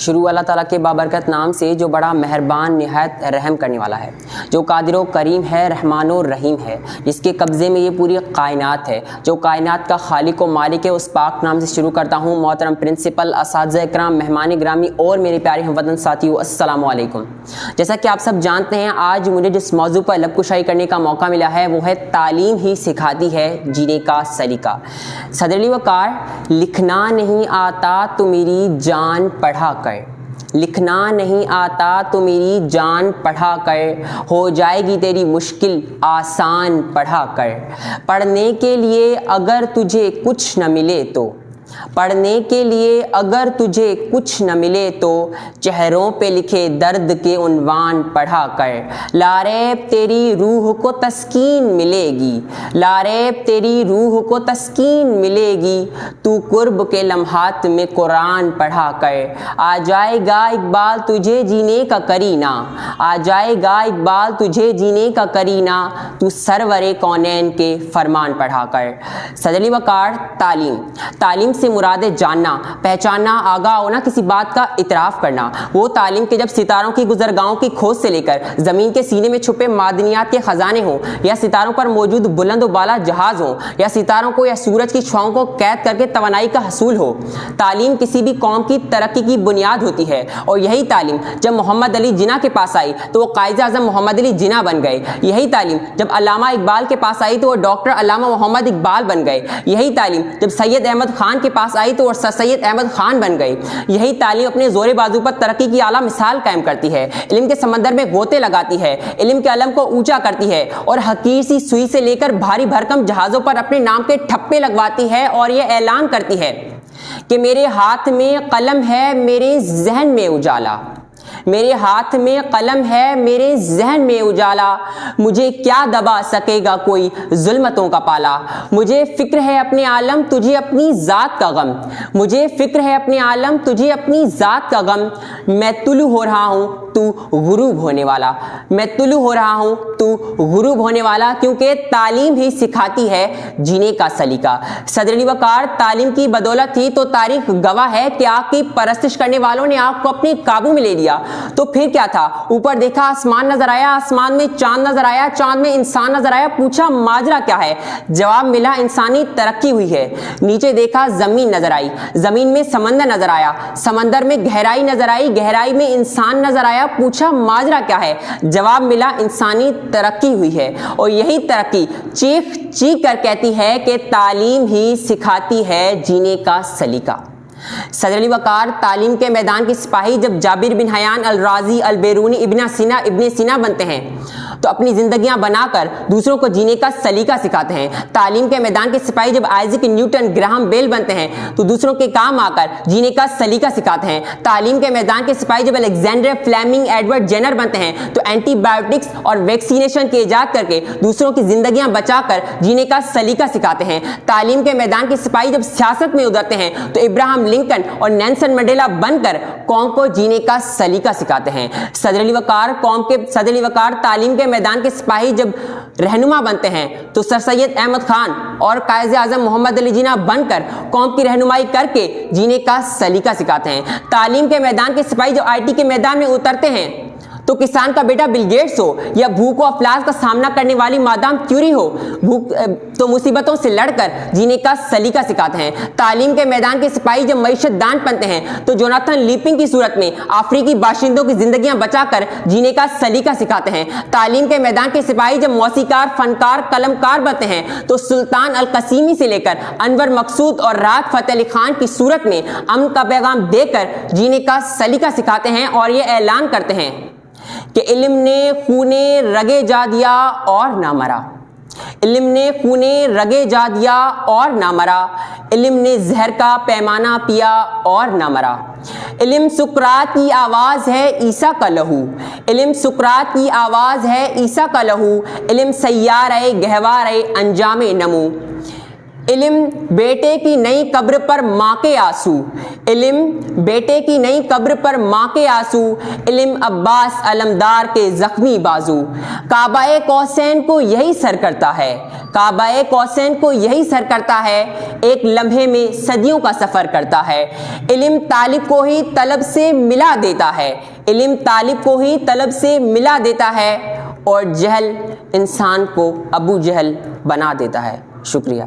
شروع اللہ تعالیٰ کے بابرکت نام سے جو بڑا مہربان نہایت رحم کرنے والا ہے، جو قادر و کریم ہے، رحمان و رحیم ہے، جس کے قبضے میں یہ پوری کائنات ہے، جو کائنات کا خالق و مالک ہے، اس پاک نام سے شروع کرتا ہوں۔ محترم پرنسپل، اساتذہ اکرام، مہمان گرامی اور میرے پیارے ہم وطن ساتھیو، السلام علیکم۔ جیسا کہ آپ سب جانتے ہیں، آج مجھے جس موضوع پر لب کشائی کرنے کا موقع ملا ہے وہ ہے تعلیم ہی سکھاتی ہے جینے کا سلیقہ۔ صدر علی وقار، لکھنا نہیں آتا تو میری جان پڑھا کر، لکھنا نہیں آتا تو میری جان پڑھا کر، ہو جائے گی تیری مشکل آسان پڑھا کر۔ پڑھنے کے لیے اگر تجھے کچھ نہ ملے تو، پڑھنے کے لیے اگر تجھے کچھ نہ ملے تو، چہروں پہ لکھے درد کے عنوان پڑھا کر۔ لاریب تیری روح کو تسکین ملے گی، لاریب تیری روح کو تسکین ملے گی، تو قرب کے لمحات میں قرآن پڑھا کر۔ آ جائے گا اقبال تجھے جینے کا کرینہ، آ جائے گا اقبال تجھے جینے کا کرینہ، تو سرور کونین کے فرمان پڑھا کر۔ صدر علی وقار، تعلیم سے مراد جاننا، پہچاننا، آگاہ ہونا، کسی بات کا اعتراف کرنا۔ وہ تعلیم کہ جب ستاروں کی گزرگاہوں کی کھوج سے لے کر زمین کے سینے میں چھپے معدنیات کے خزانے ہوں، یا ستاروں پر موجود بلند و بالا جہاز ہوں، یا ستاروں کو یا سورج کی چھاؤں کو قید کر کے توانائی کا حصول ہو۔ تعلیم کسی بھی قوم کی ترقی کی بنیاد ہوتی ہے، اور یہی تعلیم جب محمد علی جناح کے پاس آئی تو وہ قائد اعظم محمد علی جناح بن گئے۔ یہی تعلیم جب علامہ اقبال کے پاس آئی تو وہ ڈاکٹر علامہ محمد اقبال بن گئے۔ یہی تعلیم جب سید احمد خان کے پاس آئی تو وہ سر سید احمد خان بن گئے۔ یہی تعلیم اپنے زور بازو پر ترقی کی اعلیٰ مثال قائم کرتی ہے، علم کے سمندر میں غوطے لگاتی ہے، علم کے علم کو اونچا کرتی ہے، اور حقیر سی سوئی سے لے کر بھاری بھرکم جہازوں پر اپنے نام کے ٹھپے لگواتی ہے، اور یہ اعلان کرتی ہے کہ میرے ہاتھ میں قلم ہے، میرے ذہن میں اجالا، میرے ہاتھ میں قلم ہے، میرے ذہن میں اجالا، مجھے کیا دبا سکے گا کوئی ظلمتوں کا پالا۔ مجھے فکر ہے اپنے عالم تجھے اپنی ذات کا غم، مجھے فکر ہے اپنے عالم تجھے اپنی ذات کا غم، میں طلوع ہو رہا ہوں تو غروب ہونے والا، میں طلوع ہو رہا ہوں تو غروب ہونے والا، کیونکہ تعلیم ہی سکھاتی ہے جینے کا سلیقہ۔ صدر علی وقار، تعلیم کی بدولت ہی تو تاریخ گواہ ہے کہ آپ کی پرستش کرنے والوں نے آپ کو اپنے قابو میں لے لیا۔ تو پھر کیا تھا؟ اوپر دیکھا آسمان نظر آیا، آسمان میں چاند نظر آیا، چاند میں انسان نظر آیا، پوچھا ماجرا کیا ہے؟ جواب ملا انسانی ترقی ہوئی ہے۔ نیچے دیکھا زمین نظر آئی، زمین میں سمندر نظر آیا، سمندر میں گہرائی نظر آئی، گہرائی میں انسان نظر آیا، پوچھا ماجرا کیا ہے؟ جواب ملا انسانی ترقی ہوئی ہے۔ اور یہی ترقی چیخ چیخ کر کہتی ہے کہ تعلیم ہی سکھاتی ہے جینے کا سلیقہ۔ صدر علی وقار، تعلیم کے میدان کی سپاہی جب جابر بن حیان الرازی البیرونی ابن سینا بنتے ہیں تو اپنی زندگیاں بنا کر دوسروں کو جینے کا سلیقہ سکھاتے ہیں۔ تعلیم کے میدان کے سپاہی جب آئزک نیوٹن، گراہم بیل بنتے ہیں تو دوسروں کے کام آ کر جینے کا سلیقہ سکھاتے ہیں۔ تعلیم کے میدان کے سپاہی جب الیگزینڈر فلیمنگ ایڈورڈ جینر بنتے ہیں تو اینٹی بایوٹکس اور ویکسینیشن کی ایجاد کر کے دوسروں کی زندگیاں بچا کر جینے کا سلیقہ سکھاتے ہیں۔ تعلیم کے میدان کے سپاہی جب سیاست میں اترتے ہیں تو ابراہم لنکن اور نیلسن منڈیلا بن کر قوم کو جینے کا سلیقہ سکھاتے ہیں۔ صدر علی وقار، تعلیم کے میدان کے سپاہی جب رہنما بنتے ہیں تو سر سید احمد خان اور قائد اعظم محمد علی جناح بن کر قوم کی رہنمائی کر کے جینے کا سلیقہ سکھاتے ہیں۔ تعلیم کے میدان کے سپاہی جب آئی ٹی کے میدان میں اترتے ہیں تو کسان کا بیٹا بل گیٹس ہو یا بھوک و افلاس کا سامنا کرنے والی مادام کیوری ہو، تو مصیبتوں سے لڑ کر جینے کا سلیقہ سکھاتے ہیں۔ تعلیم کے میدان کے سپاہی جب معیشت دان بنتے ہیں تو جوناتھن لیپنگ کی صورت میں افریقی باشندوں کی زندگیاں بچا کر جینے کا سلیقہ سکھاتے ہیں۔ تعلیم کے میدان کے سپاہی جب موسیقار، فنکار، قلمکار بنتے ہیں تو سلطان القسیمی سے لے کر انور مقصود اور راحت فتح علی خان کی صورت میں امن کا پیغام دے کر جینے کا سلیقہ سکھاتے ہیں، اور یہ اعلان کرتے ہیں کہ علم نے خونے رگے جا دیا اور نہ مرا، علم نے خونے رگے جا دیا اور نہ مرا، علم نے زہر کا پیمانہ پیا اور نہ مرا، علم سقراط کی آواز ہے عیسیٰ کا لہو، علم سقراط کی آواز ہے عیسیٰ کا لہو، علم سیارۂ گہوارۂ انجام نمو، علم بیٹے کی نئی قبر پر ماں کے آنسو، علم بیٹے کی نئی قبر پر ماں کے آنسو، علم عباس علمدار کے زخمی بازو، کعبہ کوثین کو یہی سر کرتا ہے، کعبہ کوثین کو یہی سر کرتا ہے، ایک لمحے میں صدیوں کا سفر کرتا ہے۔ علم طالب کو ہی طلب سے ملا دیتا ہے، علم طالب کو ہی طلب سے ملا دیتا ہے، اور جہل انسان کو ابو جہل بنا دیتا ہے۔ شکریہ۔